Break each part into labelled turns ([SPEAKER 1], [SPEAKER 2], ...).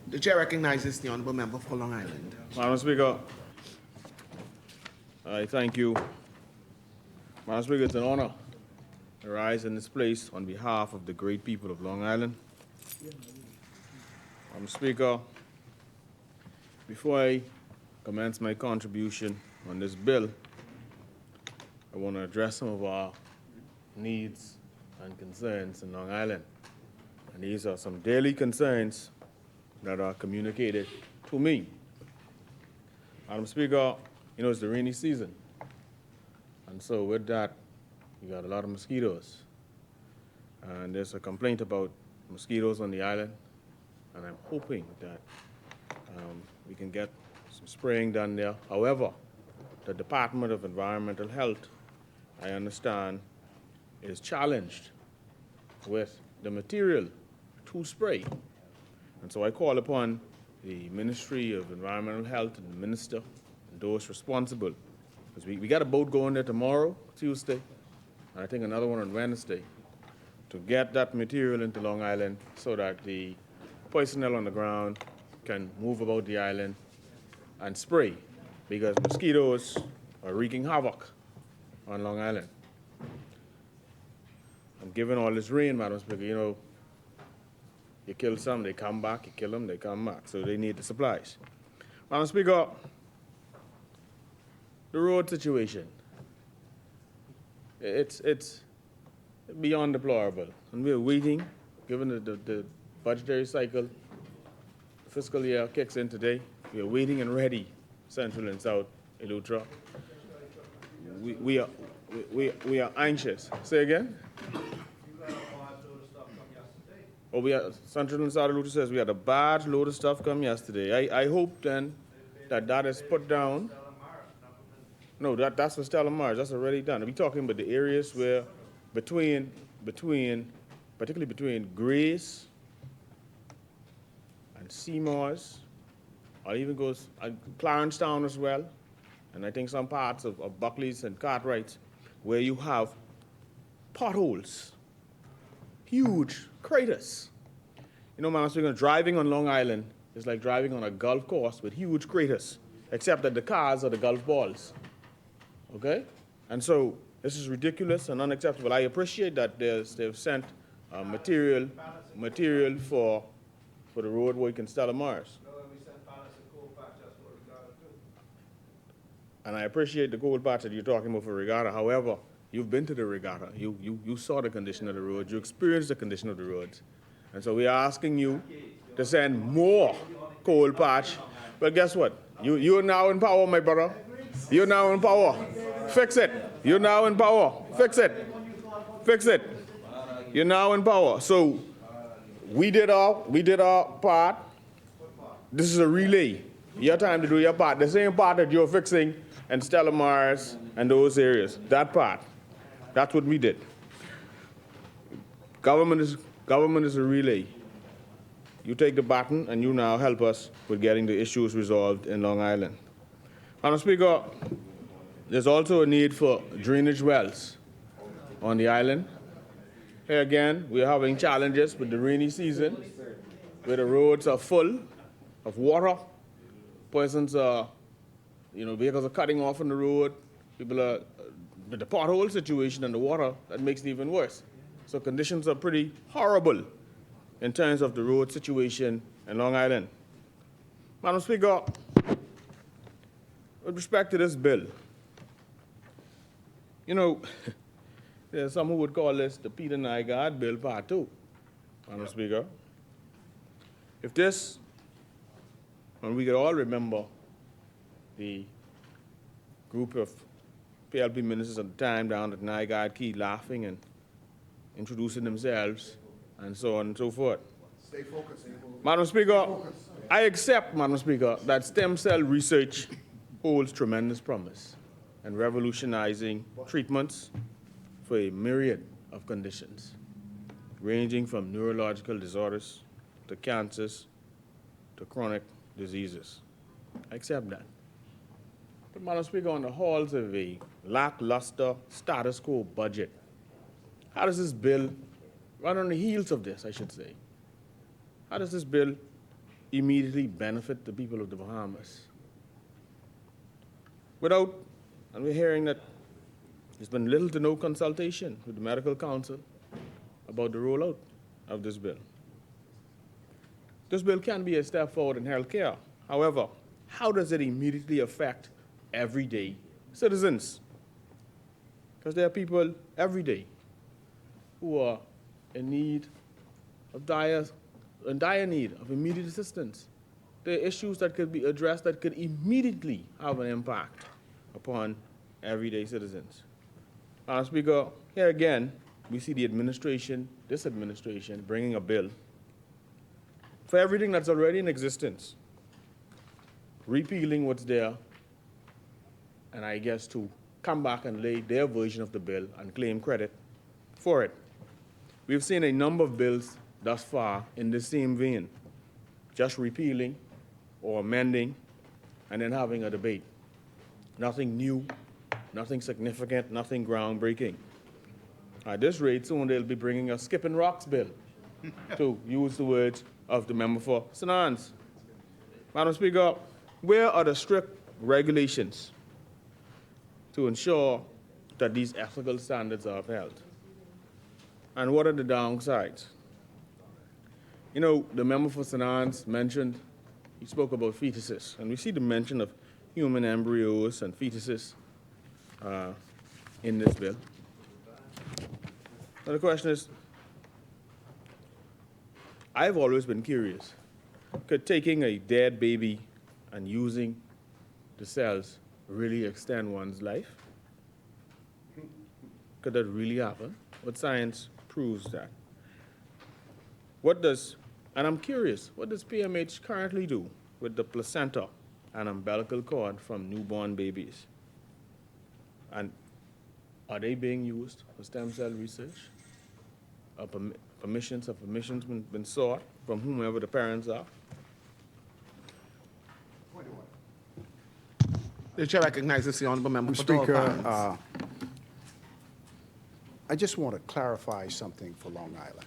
[SPEAKER 1] The chair recognizes the honourable member for Long Island.
[SPEAKER 2] Madam Speaker, I thank you. Madam Speaker, it's an honor to rise in this place on behalf of the great people of Long Island. Madam Speaker, before I commence my contribution on this bill, I want to address some of our needs and concerns in Long Island. And these are some daily concerns that are communicated to me. Madam Speaker, you know, it's the rainy season. And so with that, you got a lot of mosquitoes. And there's a complaint about mosquitoes on the island. And I'm hoping that we can get some spraying done there. However, the Department of Environmental Health, I understand, is challenged with the material to spray. And so I call upon the Ministry of Environmental Health and the Minister and those responsible, because we got a boat going there tomorrow, Tuesday, and I think another one on Wednesday, to get that material into Long Island so that the personnel on the ground can move about the island and spray, because mosquitoes are wreaking havoc on Long Island. And given all this rain, Madam Speaker, you know, you kill some, they come back, you kill them, they come back. So they need the supplies. Madam Speaker, the road situation, it's beyond deplorable. And we're waiting, given the budgetary cycle, the fiscal year kicks in today, we are waiting and ready, Central and South Eleuthera. We are anxious. Say again? Oh, Central and South Eleuthera says we had a bad load of stuff come yesterday. I hope then that is put down. No, that's for Stella Mars. That's already done. We're talking about the areas where particularly between Grace and Seymour's, or even goes Clarence Town as well, and I think some parts of Buckley's and Cartwright's, where you have potholes, huge craters. You know, Madam Speaker, driving on Long Island is like driving on a golf course with huge craters, except that the cars are the golf balls, okay? And so this is ridiculous and unacceptable. I appreciate that they've sent material for the roadway in Stella Mars. And I appreciate the cold patch that you're talking about for regatta. However, you've been to the regatta. You saw the condition of the roads. You experienced the condition of the roads. And so we are asking you to send more cold patch. But guess what? You're now in power, my brother. You're now in power. Fix it. You're now in power. Fix it. Fix it. You're now in power. So we did our part. This is a relay. Your time to do your part. The same part that you're fixing in Stella Mars and those areas. That part. That's what we did. Government is a relay. You take the baton and you now help us with getting the issues resolved in Long Island. Madam Speaker, there's also a need for drainage wells on the island. Here again, we're having challenges with the rainy season, where the roads are full of water. Persons are, vehicles are cutting off on the road. People are, the pothole situation and the water, that makes it even worse. So conditions are pretty horrible in terms of the road situation in Long Island. Madam Speaker, with respect to this bill, there's some who would call this the Peter Nygaard Bill Part 2, Madam Speaker. If this, and we could all remember the group of PLP ministers at the time down at Nygaard Key laughing and introducing themselves and so on and so forth.
[SPEAKER 3] Stay focused.
[SPEAKER 2] Madam Speaker, I accept, Madam Speaker, that stem cell research holds tremendous promise in revolutionizing treatments for a myriad of conditions, ranging from neurological disorders to cancers to chronic diseases. I accept that. But, Madam Speaker, on the halls of a lackluster status quo budget, how does this bill run on the heels of this, I should say? How does this bill immediately benefit the people of the Bahamas. And we're hearing that there's been little to no consultation with the medical council about the rollout of this bill. This bill can be a step forward in healthcare. However, how does it immediately affect everyday citizens? Because there are people every day who are in dire need of immediate assistance. There are issues that could be addressed that could immediately have an impact upon everyday citizens. Madam Speaker, here again, we see this administration, bringing a bill for everything that's already in existence, repealing what's there, and I guess to come back and lay their version of the bill and claim credit for it. We've seen a number of bills thus far in the same vein, just repealing or amending and then having a debate. Nothing new, nothing significant, nothing groundbreaking. At this rate, soon they'll be bringing a skipping rocks bill, to use the words of the member for St. Anne's. Madam Speaker, where are the strict regulations to ensure that these ethical standards are upheld? And what are the downsides? You know, the member for St. Anne's mentioned, he spoke about fetuses, and we see the mention of human embryos and fetuses in this bill. Now the question is, I've always been curious, could taking a dead baby and using the cells really extend one's life? Could that really happen? What science proves that? And I'm curious, what does PMH currently do with the placenta and umbilical cord from newborn babies? And are they being used for stem cell research? Have permissions been sought from whomever the parents are?
[SPEAKER 1] The chair recognizes the honourable member for
[SPEAKER 3] Speaker,
[SPEAKER 1] Tall
[SPEAKER 3] I just want to clarify something for Long Island.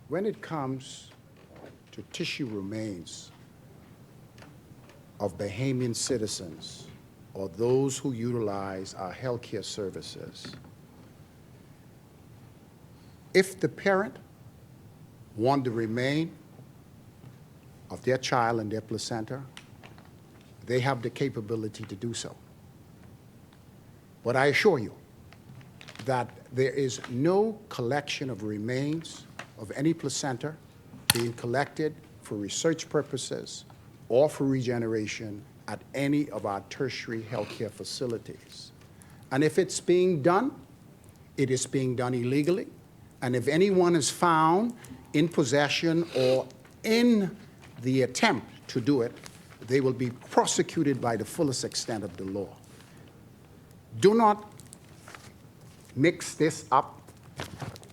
[SPEAKER 3] When it comes to tissue remains of Bahamian citizens or those who utilize our healthcare services, if the parent want the remain of their child and their placenta, they have the capability to do so. But I assure you that there is no collection of remains of any placenta being collected for research purposes or for regeneration at any of our tertiary healthcare facilities. And if it's being done, it is being done illegally. And if anyone is found in possession or in the attempt to do it, they will be prosecuted by the fullest extent of the law. Do not mix this up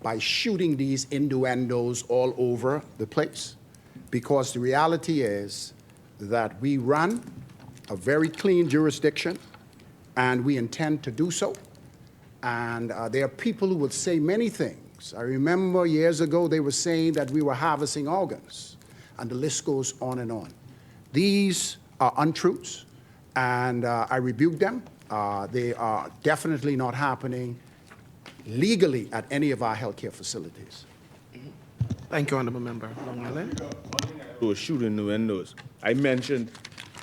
[SPEAKER 3] by shooting these innuendos all over the place, because the reality is that we run a very clean jurisdiction, and we intend to do so. And there are people who would say many things. I remember years ago they were saying that we were harvesting organs, and the list goes on and on. These are untruths, and I rebuke them. They are definitely not happening legally at any of our healthcare facilities.
[SPEAKER 1] Thank you, honourable member. Long Island.
[SPEAKER 2] To shoot in the windows. I mentioned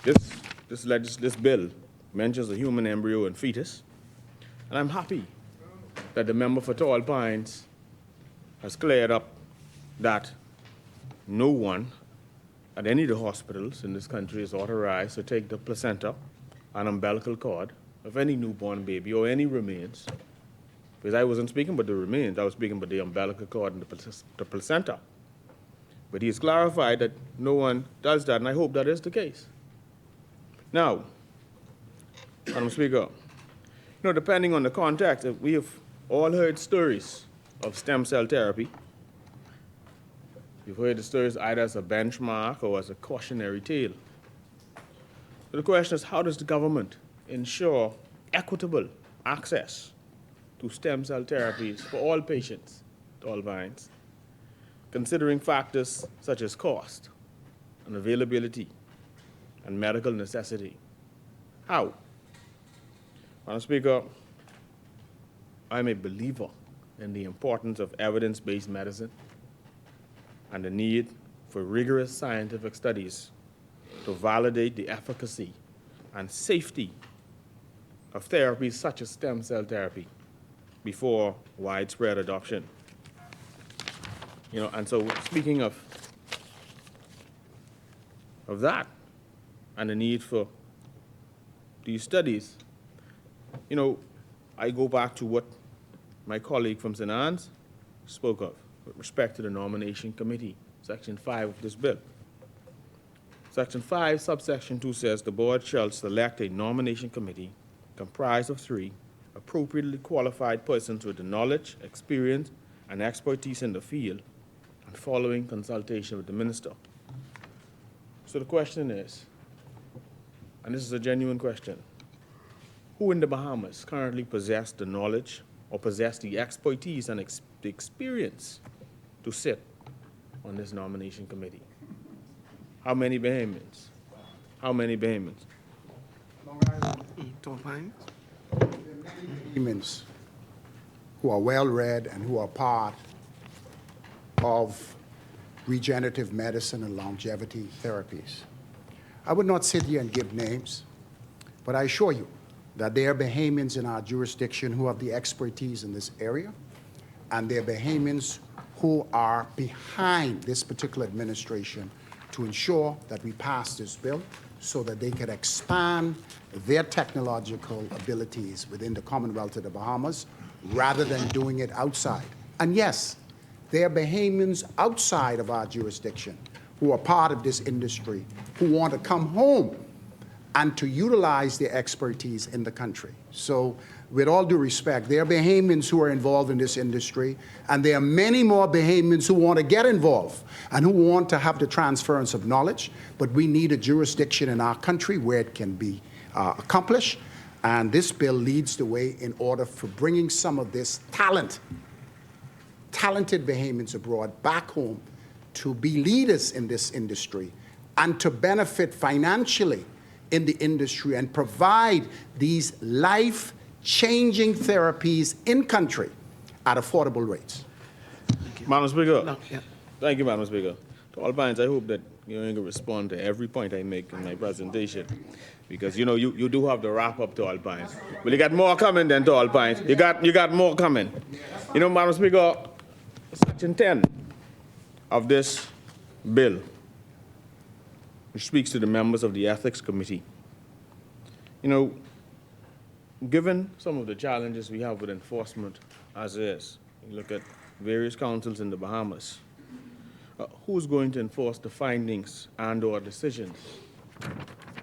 [SPEAKER 2] this bill mentions a human embryo and fetus, and I'm happy that the member for Tall Pines has cleared up that no one at any of the hospitals in this country is authorized to take the placenta and umbilical cord of any newborn baby or any remains. Because I wasn't speaking about the remains, I was speaking about the umbilical cord and the placenta. But he has clarified that no one does that, and I hope that is the case. Now, Madam Speaker, depending on the context, we have all heard stories of stem cell therapy. You've heard the stories either as a benchmark or as a cautionary tale. So the question is, how does the government ensure equitable access to stem cell therapies for all patients, all vines? considering factors such as cost and availability and medical necessity. How? Madam Speaker, I'm a believer in the importance of evidence-based medicine and the need for rigorous scientific studies to validate the efficacy and safety of therapies such as stem cell therapy before widespread adoption. And so speaking of that and the need for these studies, I go back to what my colleague from St. Anne's spoke of with respect to the nomination committee, Section 5 of this bill. Section 5, subsection 2 says the board shall select a nomination committee comprised of 3 appropriately qualified persons with the knowledge, experience, and expertise in the field, and following consultation with the minister. So the question is, and this is a genuine question, who in the Bahamas currently possess the knowledge or possess the expertise and the experience to sit on this nomination committee? How many Bahamians? How many Bahamians?
[SPEAKER 1] Don't mind.
[SPEAKER 3] Humans who are well-read and who are part of regenerative medicine and longevity therapies. I would not sit here and give names, but I assure you that there are Bahamians in our jurisdiction who have the expertise in this area, and there are Bahamians who are behind this particular administration to ensure that we pass this bill so that they can expand their technological abilities within the Commonwealth of the Bahamas rather than doing it outside. And yes, there are Bahamians outside of our jurisdiction who are part of this industry who want to come home and to utilize their expertise in the country. So with all due respect, there are Bahamians who are involved in this industry, and there are many more Bahamians who want to get involved and who want to have the transference of knowledge, but we need a jurisdiction in our country where it can be accomplished, and this bill leads the way in order for bringing some of this talented Bahamians abroad back home to be leaders in this industry and to benefit financially in the industry and provide these life-changing therapies in country at affordable rates.
[SPEAKER 2] Madam Speaker.
[SPEAKER 1] No, yeah.
[SPEAKER 2] Thank you, Madam Speaker. To all points, I hope that you're going to respond to every point I make in my presentation, because you do have to wrap up to all points. But you got more coming than to all points. You got more coming. Madam Speaker, Section 10 of this bill, which speaks to the members of the Ethics Committee. Given some of the challenges we have with enforcement as is, you look at various councils in the Bahamas, who's going to enforce the findings and/or decisions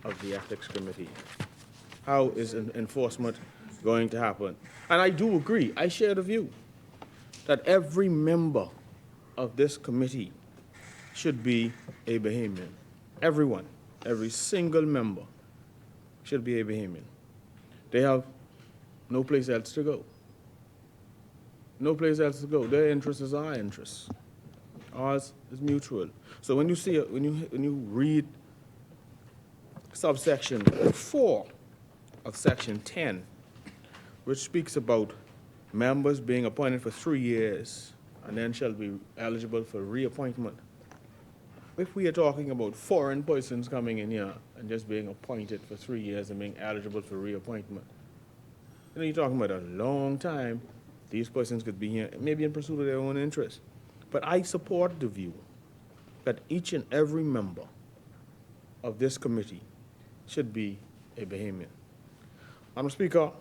[SPEAKER 2] of the Ethics Committee? How is enforcement going to happen? And I do agree, I share the view that every member of this committee should be a Bahamian. Everyone, every single member should be a Bahamian. They have no place else to go. No place else to go. Their interest is our interest. Ours is mutual. So when you see when you read subsection 4 of section 10, which speaks about members being appointed for 3 years and then shall be eligible for reappointment. If we are talking about foreign persons coming in here and just being appointed for 3 years and being eligible for reappointment, you're talking about a long time. These persons could be here, maybe in pursuit of their own interests. But I support the view that each and every member of this committee should be a Bahamian. Madam Speaker,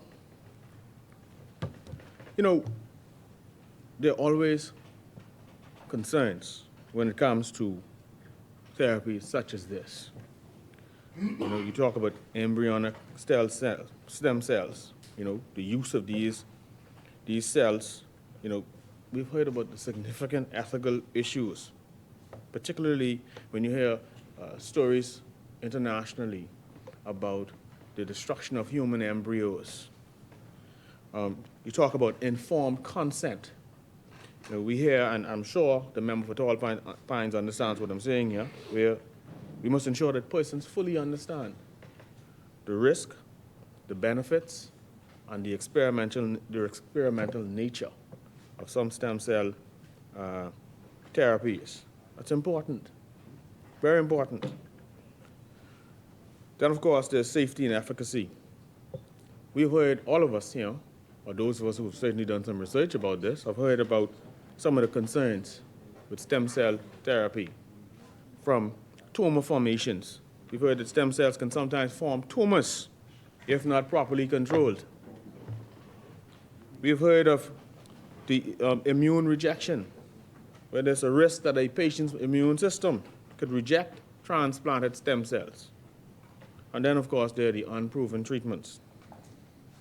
[SPEAKER 2] there are always concerns when it comes to therapies such as this. You talk about embryonic stem cells, the use of these cells. We've heard about the significant ethical issues, particularly when you hear stories internationally about the destruction of human embryos. You talk about informed consent. We hear, and I'm sure the member for Tall Pines understands what I'm saying here, where we must ensure that persons fully understand the risk, the benefits, and the experimental nature of some stem cell therapies. That's important, very important. Then, of course, there's safety and efficacy. We've heard, all of us here, or those of us who have certainly done some research about this, have heard about some of the concerns with stem cell therapy, from tumor formations. We've heard that stem cells can sometimes form tumors if not properly controlled. We've heard of the immune rejection, where there's a risk that a patient's immune system could reject transplanted stem cells. And then, of course, there are the unproven treatments.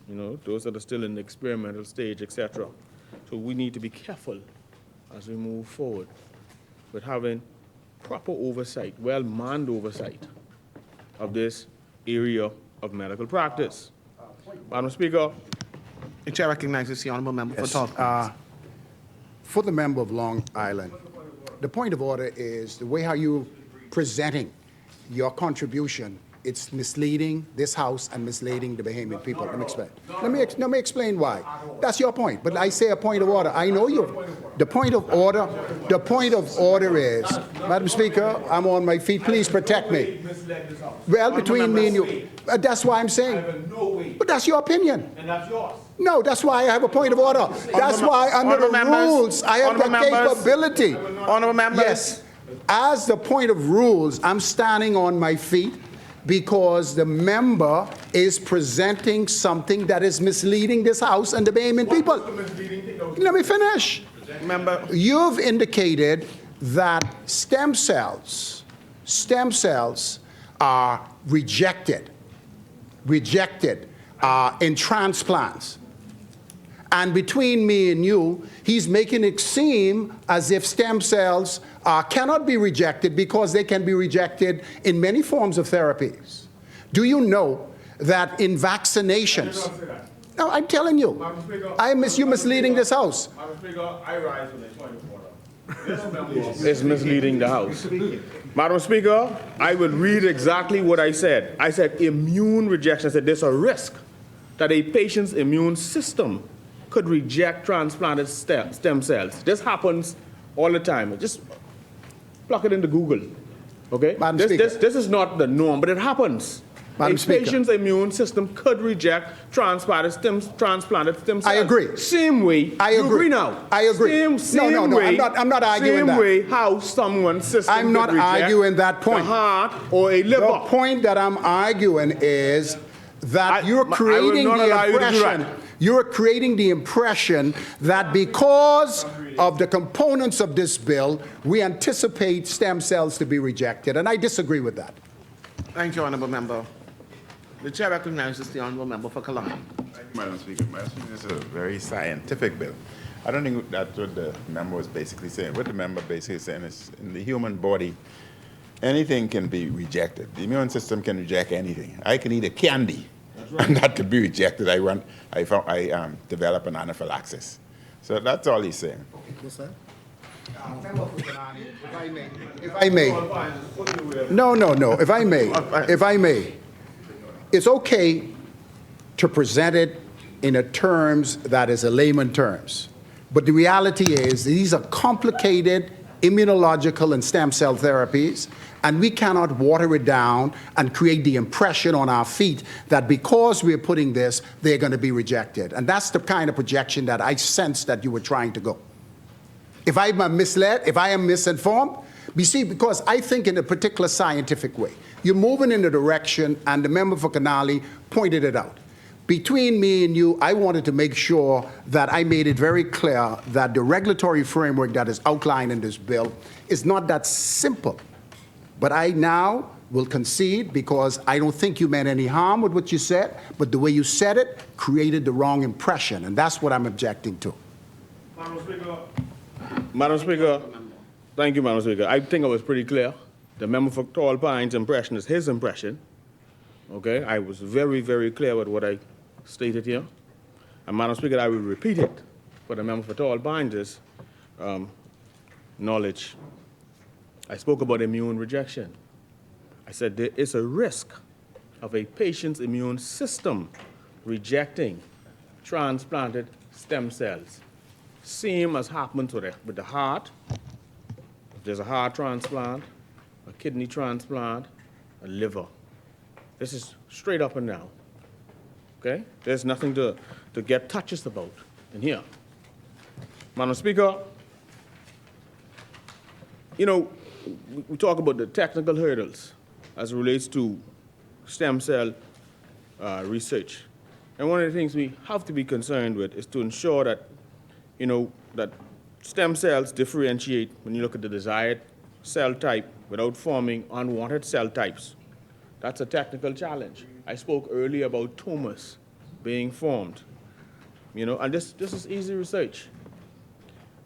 [SPEAKER 2] Those that are still in the experimental stage, etc. So we need to be careful as we move forward with having proper oversight, well-manned oversight of this area of medical practice. Madam Speaker.
[SPEAKER 1] The chair recognizes the honourable member for Tall
[SPEAKER 3] Yes,
[SPEAKER 1] Pines.
[SPEAKER 3] for the member of Long Island, the point of order is the way how you presenting your contribution. It's misleading this House and misleading the Bahamian people. Let me explain. Let me explain why. That's your point. But I say a point of order. I know you. The point of order is, Madam Speaker, I'm on my feet. Please protect me. Well, between me and you. That's why I'm saying. But that's your opinion.
[SPEAKER 2] And that's yours.
[SPEAKER 3] No, that's why I have a point of order. That's why under the rules I have the capability.
[SPEAKER 1] Honourable members.
[SPEAKER 3] Yes. As the point of rules, I'm standing on my feet because the member is presenting something that is misleading this House and the Bahamian people. Let me finish.
[SPEAKER 1] Member.
[SPEAKER 3] You've indicated that stem cells are rejected in transplants. And between me and you, he's making it seem as if stem cells cannot be rejected because they can be rejected in many forms of therapies. Do you know that in vaccinations? No, I'm telling you. You're misleading this House.
[SPEAKER 2] Madam Speaker, I rise with a point of order. This member is misleading the House. Madam Speaker, I will read exactly what I said. I said immune rejection. I said there's a risk that a patient's immune system could reject transplanted stem cells. This happens all the time. Just plug it into Google, okay? This is not the norm, but it happens. A patient's immune system could reject transplanted stem cells.
[SPEAKER 3] I agree.
[SPEAKER 2] Same way.
[SPEAKER 3] I agree.
[SPEAKER 2] You agree now?
[SPEAKER 3] I agree.
[SPEAKER 2] Same
[SPEAKER 3] No,
[SPEAKER 2] way,
[SPEAKER 3] I'm not arguing that.
[SPEAKER 2] Same way how someone's system
[SPEAKER 3] I'm not
[SPEAKER 2] could reject
[SPEAKER 3] arguing that point.
[SPEAKER 2] the heart or a liver.
[SPEAKER 3] The point that I'm arguing is that you're creating the impression. You're creating the impression that because of the components of this bill, we anticipate stem cells to be rejected, and I disagree with that.
[SPEAKER 1] Thank you, honourable member. The chair recognizes the honourable member for Columbia.
[SPEAKER 4] Thank you, Madam Speaker. Madam Speaker, this is a very scientific bill. I don't think that's what the member was basically saying. What the member basically saying is, in the human body, anything can be rejected. The immune system can reject anything. I can eat a candy and not to be rejected. I develop an anaphylaxis. So that's all he's saying.
[SPEAKER 3] What's that? If I may. No. If I may. It's okay to present it in a terms that is a layman terms. But the reality is these are complicated immunological and stem cell therapies, and we cannot water it down and create the impression on our feet that because we're putting this, they're going to be rejected. And that's the kind of projection that I sense that you were trying to go. If I am misled, if I am misinformed, you see, because I think in a particular scientific way. You're moving in a direction, and the member for Canali pointed it out. Between me and you, I wanted to make sure that I made it very clear that the regulatory framework that is outlined in this bill is not that simple. But I now will concede because I don't think you meant any harm with what you said, but the way you said it created the wrong impression, and that's what I'm objecting to.
[SPEAKER 2] Madam Speaker, thank you, Madam Speaker. I think I was pretty clear. The member for Tall Pines' impression is his impression. Okay, I was very, very clear with what I stated here. And Madam Speaker, I will repeat it for the member for Tall Pines is knowledge. I spoke about immune rejection. I said there is a risk of a patient's immune system rejecting transplanted stem cells. Same as happens with the heart. If there's a heart transplant, a kidney transplant, a liver. This is straight up and down. Okay? There's nothing to get touches about in here. Madam Speaker, you know, we talk about the technical hurdles as it relates to stem cell research. And one of the things we have to be concerned with is to ensure that, you know, that stem cells differentiate when you look at the desired cell type without forming unwanted cell types. That's a technical challenge. I spoke earlier about tumors being formed, you know, and this is easy research.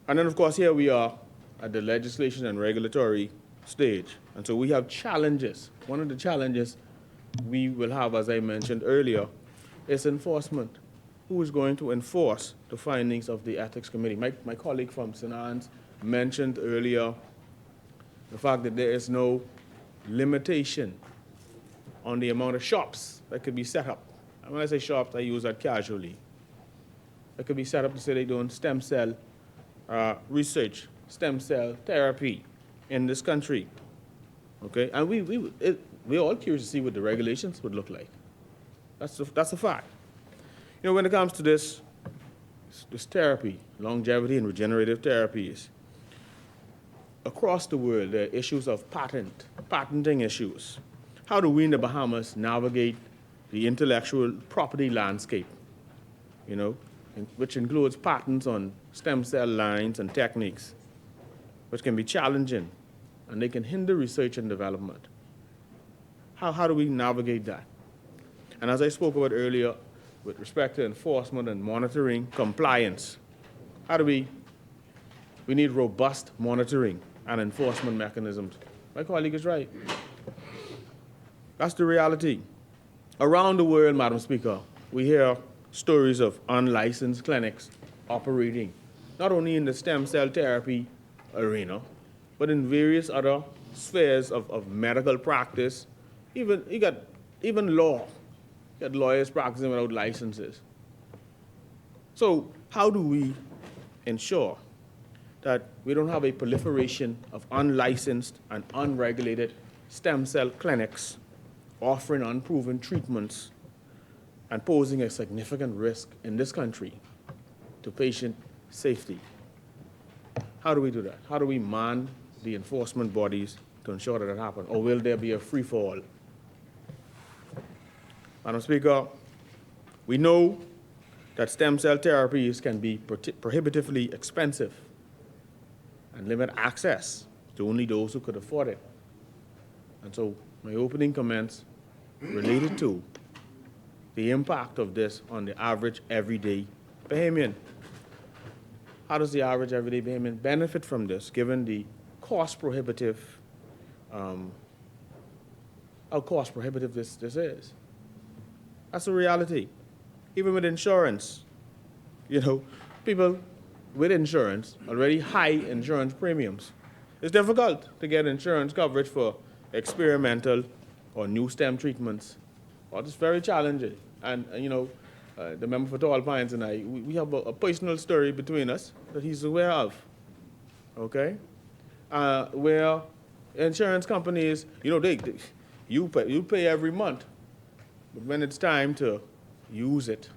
[SPEAKER 2] And then, of course, here we are at the legislation and regulatory stage. And so we have challenges. One of the challenges we will have, as I mentioned earlier, is enforcement. Who is going to enforce the findings of the Ethics Committee? My colleague from St. Anne's mentioned earlier the fact that there is no limitation on the amount of shops that could be set up. And when I say shops, I use that casually. That could be set up to say they're doing stem cell research, stem cell therapy in this country. Okay, and we're all curious to see what the regulations would look like. That's a fact. You know, when it comes to this therapy, longevity and regenerative therapies, across the world, there are issues of patenting issues. How do we in the Bahamas navigate the intellectual property landscape, you know, which includes patents on stem cell lines and techniques, which can be challenging, and they can hinder research and development. How do we navigate that? And as I spoke about earlier, with respect to enforcement and monitoring compliance, we need robust monitoring and enforcement mechanisms. My colleague is right. That's the reality. Around the world, Madam Speaker, we hear stories of unlicensed clinics operating, not only in the stem cell therapy arena, but in various other spheres of medical practice. Even law. You got lawyers practicing without licenses. So how do we ensure that we don't have a proliferation of unlicensed and unregulated stem cell clinics offering unproven treatments and posing a significant risk in this country to patient safety? How do we do that? How do we man the enforcement bodies to ensure that that happens? Or will there be a free-for-all? Madam Speaker, we know that stem cell therapies can be prohibitively expensive and limit access to only those who could afford it. And so my opening comments related to the impact of this on the average everyday Bahamian. How does the average everyday Bahamian benefit from this, given the cost prohibitive, how cost prohibitive this is? That's a reality. Even with insurance, you know, people with insurance, already high insurance premiums. It's difficult to get insurance coverage for experimental or new stem treatments. Well, it's very challenging. And you know, the member for Tall Pines and I, we have a personal story between us that he's aware of, okay? Where insurance companies, you know, you pay every month, but when it's time to use it,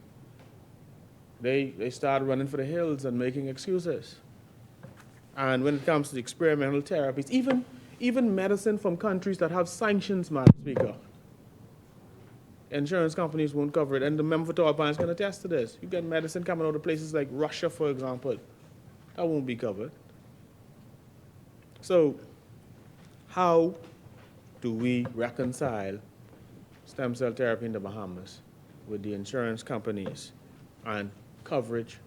[SPEAKER 2] they start running for the hills and making excuses. And when it comes to the experimental therapies, even medicine from countries that have sanctions, Madam Speaker, insurance companies won't cover it. And the member for Tall Pines can attest to this. You get medicine coming out of places like Russia, for example. That won't be covered. So how do we reconcile stem cell therapy in the Bahamas with the insurance companies and coverage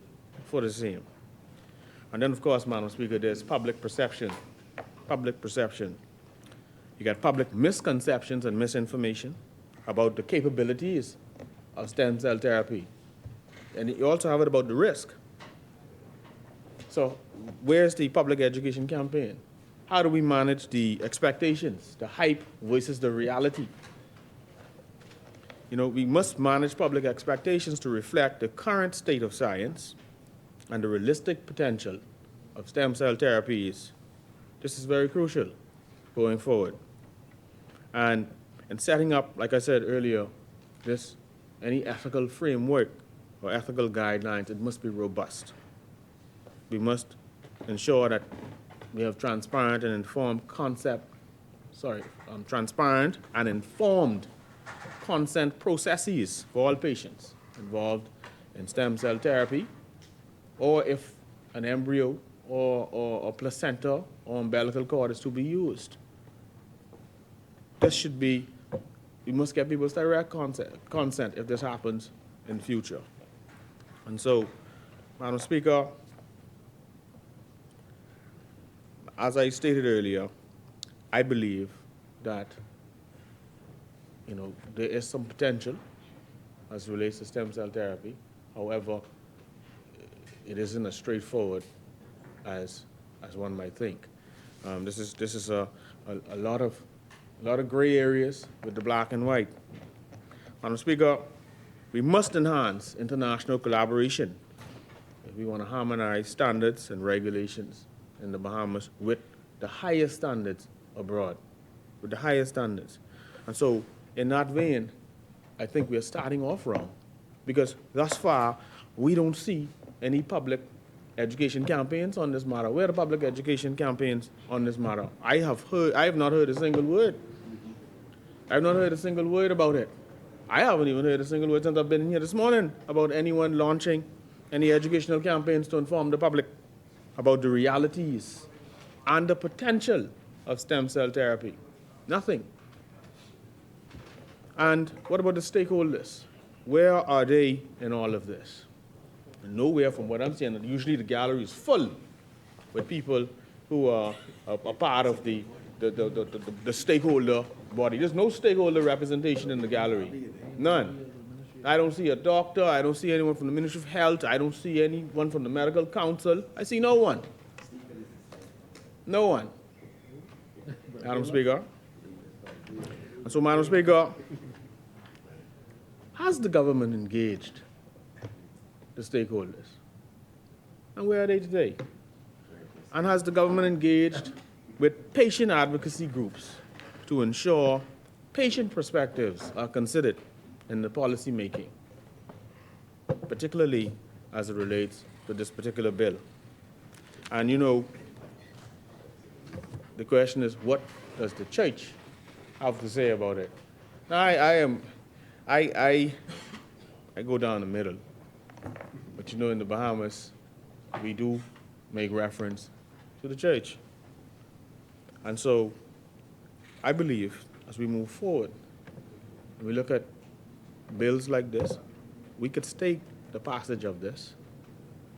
[SPEAKER 2] for the same? And then, of course, Madam Speaker, there's public perception. Public perception. You got public misconceptions and misinformation about the capabilities of stem cell therapy. And you also have it about the risk. So where's the public education campaign? How do we manage the expectations, the hype versus the reality? You know, we must manage public expectations to reflect the current state of science and the realistic potential of stem cell therapies. This is very crucial going forward. And in setting up, like I said earlier, any ethical framework or ethical guidelines, it must be robust. We must ensure that we have transparent and informed transparent and informed consent processes for all patients involved in stem cell therapy, or if an embryo or placenta or umbilical cord is to be used. We must get people's direct consent if this happens in the future. And so, Madam Speaker, as I stated earlier, I believe that, you know, there is some potential as it relates to stem cell therapy. However, it isn't as straightforward as one might think. This is a lot of gray areas with the black and white. Madam Speaker, we must enhance international collaboration if we want to harmonize standards and regulations in the Bahamas with the highest standards abroad, with the highest standards. And so, in that vein, I think we're starting off wrong, because thus far, we don't see any public education campaigns on this matter. Where are the public education campaigns on this matter? I have not heard a single word. I have not heard a single word about it. I haven't even heard a single word since I've been here this morning about anyone launching any educational campaigns to inform the public about the realities and the potential of stem cell therapy. Nothing. And what about the stakeholders? Where are they in all of this? Nowhere, from what I'm seeing. Usually the gallery is full with people who are a part of the stakeholder body. There's no stakeholder representation in the gallery. None. I don't see a doctor. I don't see anyone from the Ministry of Health. I don't see anyone from the Medical Council. I see no one. No one. Madam Speaker. And so, Madam Speaker, has the government engaged the stakeholders? And where are they today? And has the government engaged with patient advocacy groups to ensure patient perspectives are considered in the policy making, particularly as it relates to this particular bill? And you know, the question is, what does the church have to say about it? Now, I go down the middle, but you know, in the Bahamas, we do make reference to the church. And so, I believe, as we move forward, and we look at bills like this, we could stake the passage of this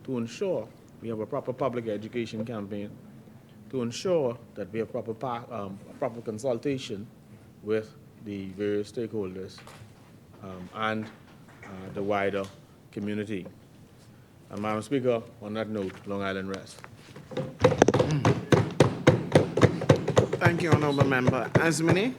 [SPEAKER 2] to ensure we have a proper public education campaign, to ensure that we have proper consultation with the various stakeholders and the wider community. And Madam Speaker, on that note, Long Island rests.
[SPEAKER 1] Thank you, Honourable Member. Asmini?